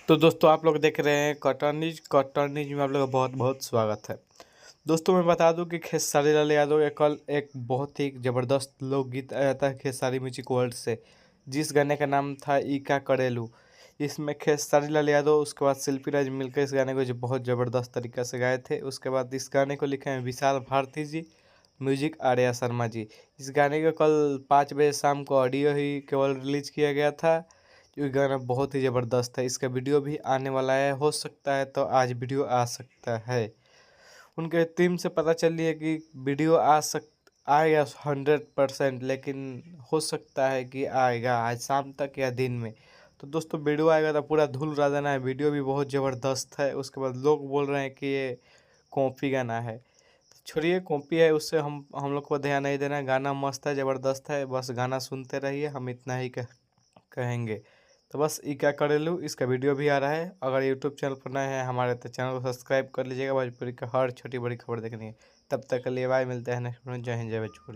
तो दोस्तों आप लोग देख रहे हैं कॉटन न्यूज में आप लोग का बहुत बहुत स्वागत है। दोस्तों मैं बता दूं कि खेसारी लाल यादव का कल एक बहुत ही ज़बरदस्त लोकगीत आया था खेसारी म्यूजिक वर्ल्ड से, जिस गाने का नाम था ईका करेलू। इसमें खेसारी लाल यादव उसके बाद शिल्पी राज मिलकर इस गाने को जो बहुत ज़बरदस्त तरीक़े से गाए थे। उसके बाद इस गाने को लिखे हैं विशाल भारती जी, म्यूजिक आर्या शर्मा जी। इस गाने को कल 5 बजे शाम को ऑडियो ही केवल रिलीज किया गया था। ये गाना बहुत ही ज़बरदस्त है। इसका वीडियो भी आने वाला है, हो सकता है तो आज वीडियो आ सकता है। उनके टीम से पता चली है कि वीडियो आएगा 100%, लेकिन हो सकता है कि आएगा आज शाम तक या दिन में। तो दोस्तों वीडियो आएगा तो पूरा धूल उड़ा देना है। वीडियो भी बहुत ज़बरदस्त है। उसके बाद लोग बोल रहे हैं कि ये कॉपी गाना है। छोड़िए, कॉपी है उससे हम लोग को ध्यान नहीं देना है। गाना मस्त है, ज़बरदस्त है, बस गाना सुनते रहिए। हम इतना ही कहेंगे। तो बस ये क्या करेलू, इसका वीडियो भी आ रहा है। अगर यूट्यूब चैनल पर नए हैं हमारे तो चैनल को सब्सक्राइब कर लीजिएगा। भोजपुरी का हर छोटी बड़ी खबर देखनी है। तब तक के लिए बाय, मिलते हैं नेक्स्ट में। जय हिंद, जय भोजपुरी।